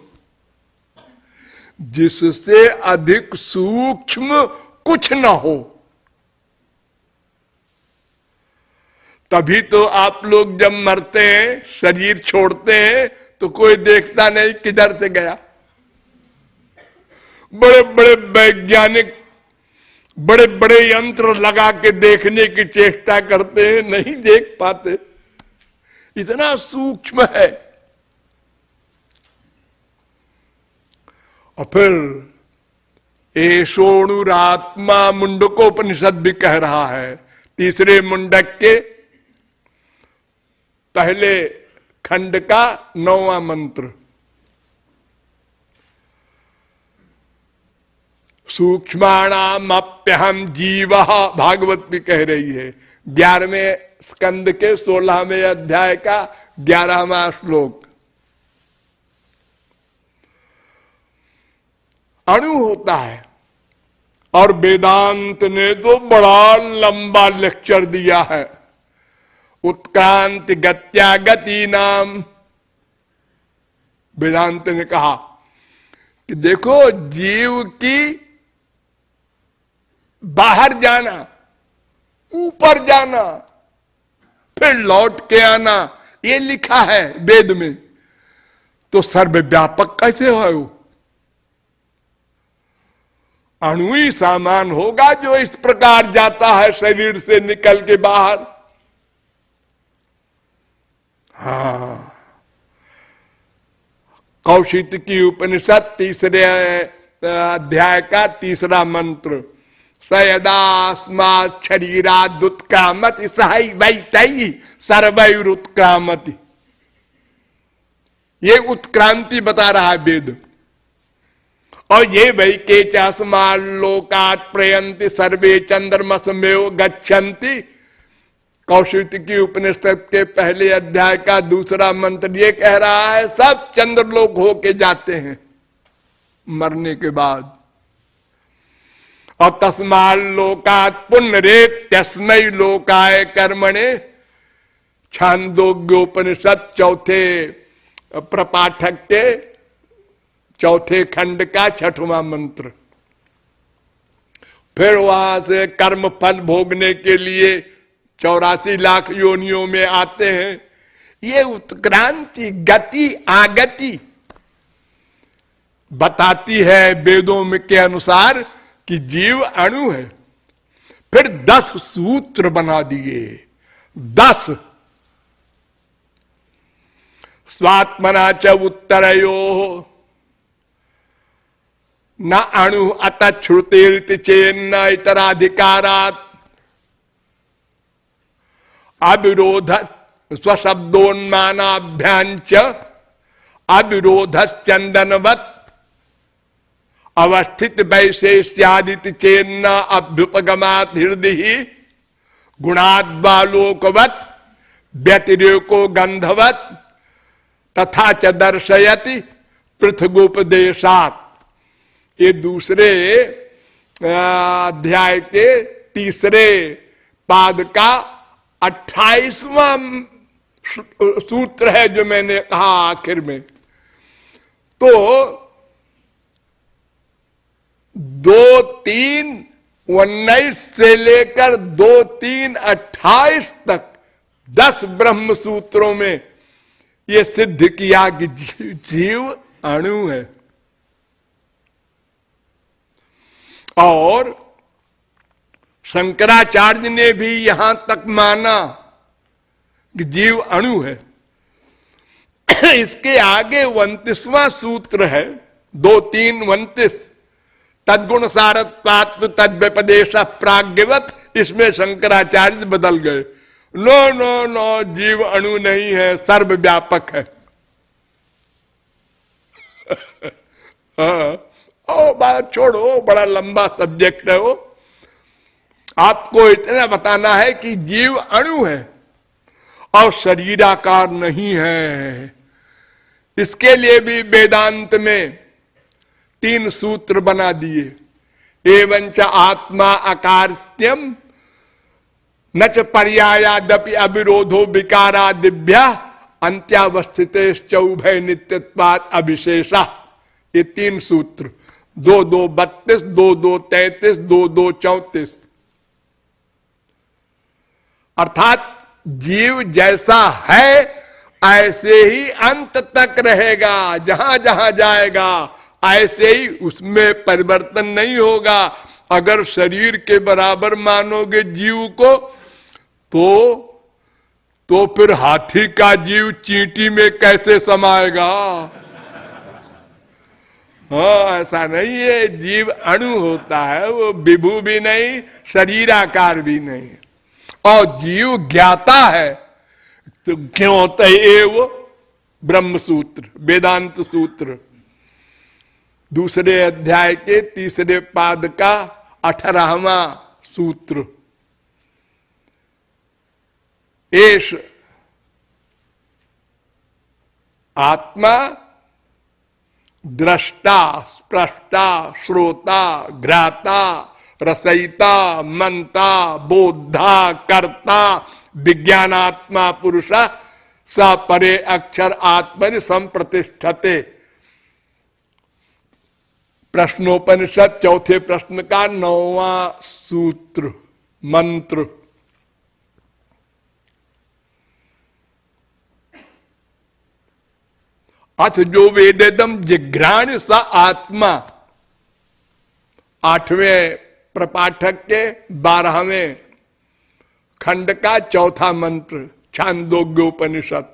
S1: जिससे अधिक सूक्ष्म कुछ न हो। तभी तो आप लोग जब मरते हैं, शरीर छोड़ते हैं, तो कोई देखता नहीं किधर से गया। बड़े बड़े वैज्ञानिक बड़े बड़े यंत्र लगा के देखने की चेष्टा करते हैं, नहीं देख पाते, इतना सूक्ष्म है। और फिर एषोणुरात्मा मुंडकोपनिषद भी कह रहा है, तीसरे मुंडक के पहले खंड का 9वां मंत्र, सूक्ष्माणामप्यहम जीवः, भागवत भी कह रही है 11वें स्कंद के 16वें अध्याय का 11वां श्लोक। अणु होता है। और वेदांत ने तो बड़ा लंबा लेक्चर दिया है, उत्क्रांति गत्या गति नाम। वेदांत ने कहा कि देखो, जीव की बाहर जाना, ऊपर जाना, फिर लौट के आना, ये लिखा है वेद में, तो सर्वव्यापक कैसे हो? वो अणु ही सामान होगा जो इस प्रकार जाता है शरीर से निकल के बाहर। हाँ, कौशिकी उपनिषद 3 अध्याय का 3 मंत्र, सयदास्मात् शरीराद् उत्क्रामति सहै वैतैः सर्वैरुत्क्रामति। ये उत्क्रांति बता रहा है वेद। और ये वैके चास्मात् लोकात् प्रयन्ति सर्वे चंद्रमसमेव गच्छन्ति, कौशिकी उपनिषद के पहले अध्याय का 2 मंत्र ये कह रहा है, सब चंद्रलोक होके जाते हैं मरने के बाद। और तस्मात् लोकात् पुनरेत्यस्मै लोकाय कर्मणे, छांदोग्योपनिषद 4 प्रपाठक के 4 खंड का 6वां मंत्र। फिर वहां से कर्म फल भोगने के लिए 84 लाख योनियों में आते हैं। ये उत्क्रांति गति आगति बताती है वेदों में के अनुसार कि जीव अणु है। फिर 10 सूत्र बना दिए, 10। स्वात्मना च उत्तरयोः न अणु अतः श्रुतिरिति चेन्न इतराधिकारात्, अविरोध स्वशब्दोन्मानाभ्याञ्च अविरोधश्चंदनवत् अवस्थित वैशेष्यादिति चेन्न अभ्युपगमात् हृदि गुणाद्वालोकवत् व्यतिरेको गंधवत् तथा च दर्शयति पृथगोपदेशात्। ये दूसरे अध्याय के 3 पाद का 28वां सूत्र है जो मैंने कहा आखिर में। तो 2-3-19 से लेकर 2-3-28 तक 10 ब्रह्म सूत्रों में ये सिद्ध किया कि जीव अणु है। और शंकराचार्य ने भी यहां तक माना कि जीव अणु है। इसके आगे 29वां सूत्र है 2-3-29, तद्गुण सारत्वात् तद्व्यपदेश प्राज्ञवत। इसमें शंकराचार्य बदल गए, नो नो नो, जीव अणु नहीं है, सर्वव्यापक है। ओ बात छोड़ो, बड़ा लंबा सब्जेक्ट है वो। आपको इतना बताना है कि जीव अणु है और शरीराकार नहीं है। इसके लिए भी वेदांत में 3 सूत्र बना दिए। एवंच आत्मा अकार्यम न च पर्यायादपि अविरोधो विकारादिभ्य अंत्यावस्थितेश्च उभय नित्यत्वात् अविशेषा। ये 3 सूत्र, 2-2-32, 2-2-33, 2-2-34। अर्थात जीव जैसा है ऐसे ही अंत तक रहेगा, जहां जहां जाएगा ऐसे ही, उसमें परिवर्तन नहीं होगा। अगर शरीर के बराबर मानोगे जीव को तो फिर हाथी का जीव चींटी में कैसे समाएगा? हाँ, ऐसा नहीं है। जीव अणु होता है, वो विभू भी नहीं, शरीराकार भी नहीं। और जीव ज्ञाता है, तो ज्ञोत एव ब्रह्म सूत्र, वेदांत सूत्र, दूसरे अध्याय के तीसरे पाद का 18वां सूत्र। एष आत्मा द्रष्टा, स्प्रष्टा, श्रोता, घ्राता, रसयिता, मनता, बोधा, कर्ता, विज्ञानात्मा पुरुष स परे अक्षर आत्मनि संप्रतिष्ठते। प्रश्नोपनिषद चौथे प्रश्न का 9वां सूत्र मंत्र। अथ जो वेदेदम जिघ्राण स आत्मा, 8वें प्रपाठक के 12वें खंड का चौथा मंत्र, छांदोग्योपनिषद।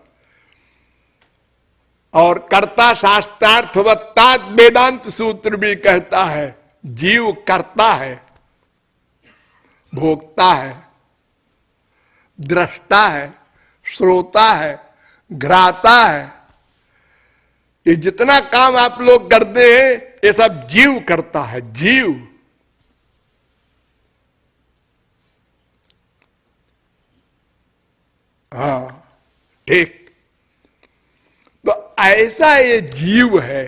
S1: और कर्ता शास्त्रार्थवत्ता वेदांत सूत्र भी कहता है, जीव कर्ता है, भोक्ता है, दृष्टा है, श्रोता है, घ्राता है। ये जितना काम आप लोग करते हैं ये सब जीव करता है, जीव। हाँ, ठीक। तो ऐसा ये जीव है।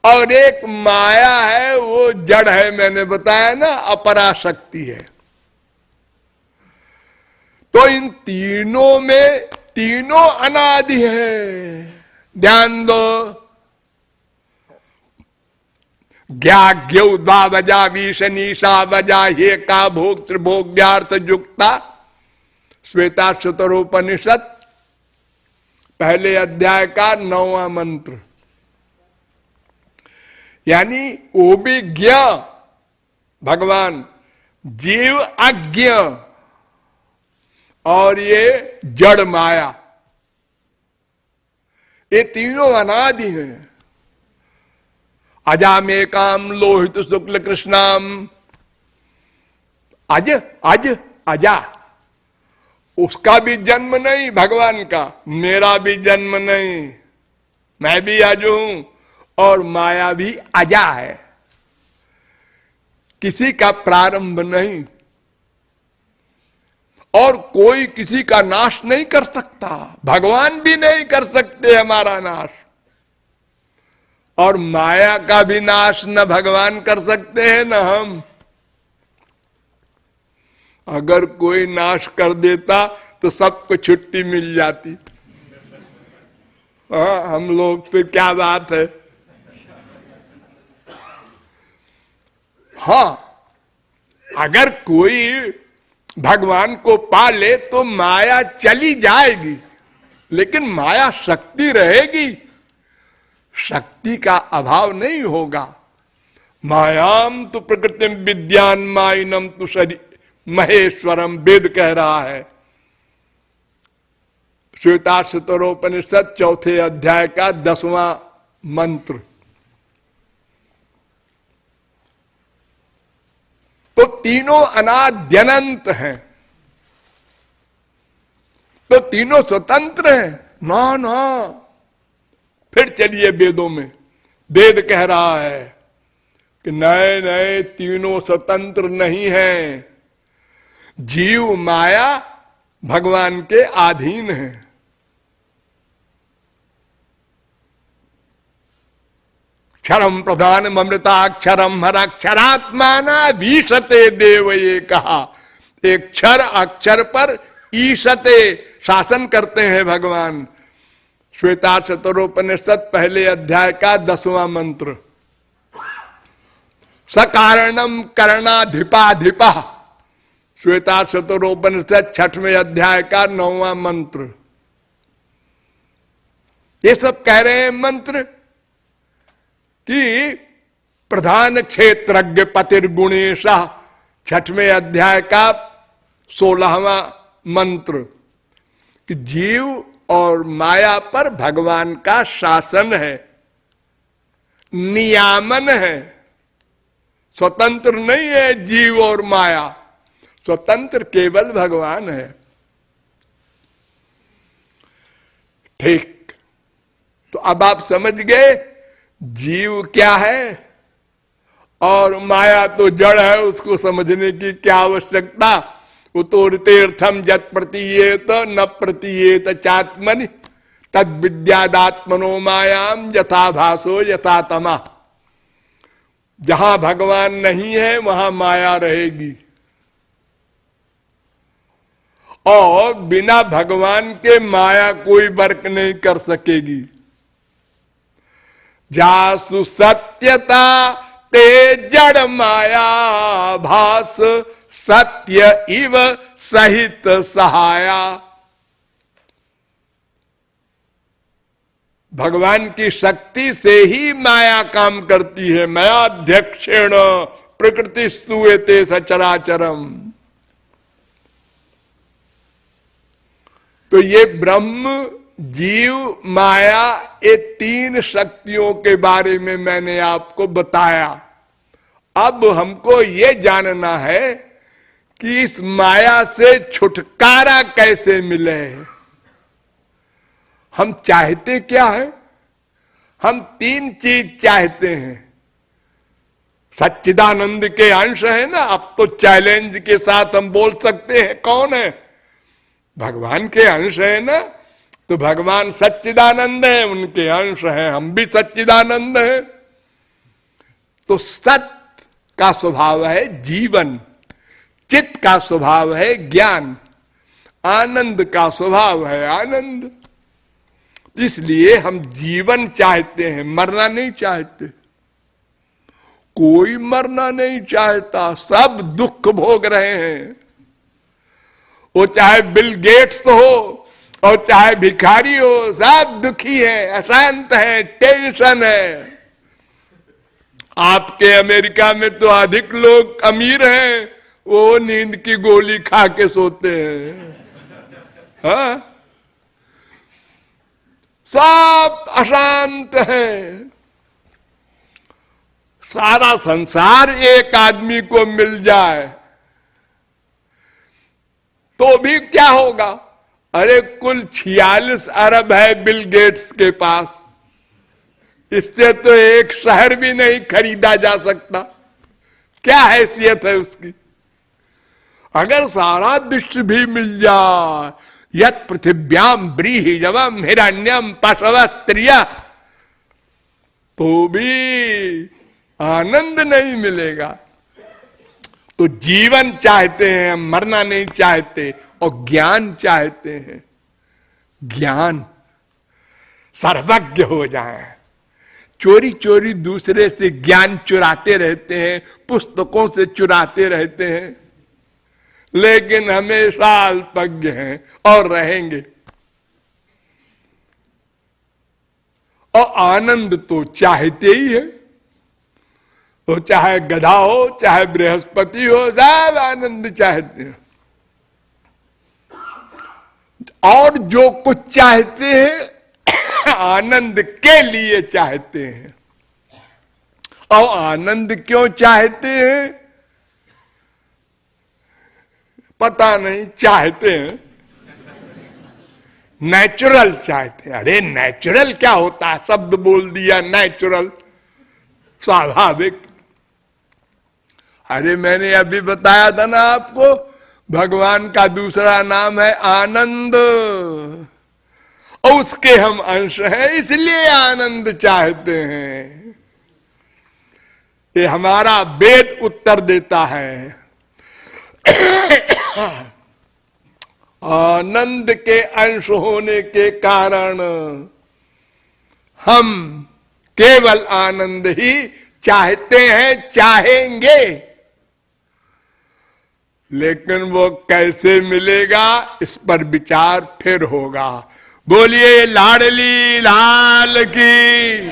S1: और एक माया है, वो जड़ है, मैंने बताया ना, अपराशक्ति है। तो इन तीनों में तीनों अनादि है। ध्यान दो, ज्ञाग्यौ द्वावजा विशनीषा वजा हे का भोग त्रिभोग्यार्थ युक्ता, श्वेता शतरोपनिषद पहले अध्याय का 9वां मंत्र। यानी वो भी ज्ञ भगवान, जीव अज्ञ, और ये जड़ माया, ये तीनों अनादि हैं। अजामेकाम लोहित शुक्ल कृष्णाम, अज अज अजा, उसका भी जन्म नहीं भगवान का, मेरा भी जन्म नहीं, मैं भी अज हूं, और माया भी अजा है, किसी का प्रारंभ नहीं, और कोई किसी का नाश नहीं कर सकता। भगवान भी नहीं कर सकते हमारा नाश, और माया का भी नाश न भगवान कर सकते हैं न हम। अगर कोई नाश कर देता तो सबको छुट्टी मिल जाती। हाँ, हम लोग पे क्या बात है। हाँ, अगर कोई भगवान को पा ले तो माया चली जाएगी, लेकिन माया शक्ति रहेगी, शक्ति का अभाव नहीं होगा। मायाम तो प्रकृतिम विद्यान माइनम तो शरीर महेश्वरम, वेद कह रहा है। श्वेता शतरोपनिषद चौथे अध्याय का 10वां मंत्र। तो तीनों अनाद्यनंत हैं, तो तीनों स्वतंत्र हैं ना ना। फिर चलिए वेदों में, वेद कह रहा है कि नए नए तीनों स्वतंत्र नहीं हैं, जीव माया भगवान के अधीन है। क्षरम प्रधान ममृताक्षरम हर अक्षरात्माना भीषते देव, ये कहा। एक क्षर अक्षर पर ईशते, शासन करते हैं भगवान। श्वेता शतरोपनिषद पहले अध्याय का 10वां मंत्र। सकारणम करणाधिपाधिपा, श्वेता शतरोपनिषद 6वें अध्याय का 9वां मंत्र। ये सब कह रहे हैं मंत्र कि प्रधान क्षेत्रज्ञ पतिर्गुणेशा 6वें अध्याय का 16वां मंत्र कि जीव और माया पर भगवान का शासन है, नियामन है। स्वतंत्र नहीं है जीव और माया, स्वतंत्र केवल भगवान है। ठीक, तो अब आप समझ गए जीव क्या है और माया तो जड़ है, उसको समझने की क्या आवश्यकता। उतोरतीर्थम जत प्रतीयेत न प्रतीयेत चात्मनि तद विद्यादात्मनो मायाम यथा भासो यथा तमा। जहां भगवान नहीं है वहां माया रहेगी, और बिना भगवान के माया कोई वर्क नहीं कर सकेगी। जासु सत्यता ते जड़ माया भास सत्य इव सहित सहाया। भगवान की शक्ति से ही माया काम करती है। मायाध्यक्षेण प्रकृति सुएते सचराचरम। तो ये ब्रह्म, जीव, माया, ये 3 शक्तियों के बारे में मैंने आपको बताया। अब हमको ये जानना है कि इस माया से छुटकारा कैसे मिले। हम चाहते क्या है? हम 3 चीज चाहते हैं। सच्चिदानंद के अंश है ना, अब तो चैलेंज के साथ हम बोल सकते हैं कौन है? भगवान के अंश है ना, तो भगवान सच्चिदानंद है, उनके अंश हैं, हम भी सच्चिदानंद हैं। तो सत का स्वभाव है जीवन, चित्त का स्वभाव है ज्ञान, आनंद का स्वभाव है आनंद। इसलिए हम जीवन चाहते हैं, मरना नहीं चाहते। कोई मरना नहीं चाहता, सब दुख भोग रहे हैं। वो चाहे बिल गेट्स हो और चाहे भिखारी हो, सब दुखी है, अशांत है, टेंशन है। आपके अमेरिका में तो अधिक लोग अमीर हैं, वो नींद की गोली खा के सोते हैं। हाँ? सब अशांत है। सारा संसार एक आदमी को मिल जाए तो भी क्या होगा? अरे कुल 46 अरब है बिल गेट्स के पास, इससे तो एक शहर भी नहीं खरीदा जा सकता। क्या हैसियत है उसकी? अगर सारा विश्व भी मिल जाए, यत पृथिव्याम ब्रीहिजवम हिरण्यम पशव स्त्रिया, तो भी आनंद नहीं मिलेगा। तो जीवन चाहते हैं, मरना नहीं चाहते, और ज्ञान चाहते हैं। ज्ञान, सर्वज्ञ हो जाए। चोरी चोरी दूसरे से ज्ञान चुराते रहते हैं, पुस्तकों से चुराते रहते हैं, लेकिन हमेशा अल्पज्ञ हैं और रहेंगे। और आनंद तो चाहते ही है। तो चाहे गधा हो, चाहे बृहस्पति हो, सब आनंद चाहते हैं। और जो कुछ चाहते हैं आनंद के लिए चाहते हैं। और आनंद क्यों चाहते हैं पता नहीं, चाहते हैं। नेचुरल चाहते हैं। अरे नेचुरल क्या होता है? शब्द बोल दिया नेचुरल, स्वाभाविक। अरे मैंने अभी बताया था ना आपको, भगवान का दूसरा नाम है आनंद, और उसके हम अंश हैं, इसलिए आनंद चाहते हैं। ये हमारा वेद उत्तर देता है। आनंद के अंश होने के कारण हम केवल आनंद ही चाहते हैं, चाहेंगे। लेकिन वो कैसे मिलेगा, इस पर विचार फिर होगा। बोलिए लाडली लाल की।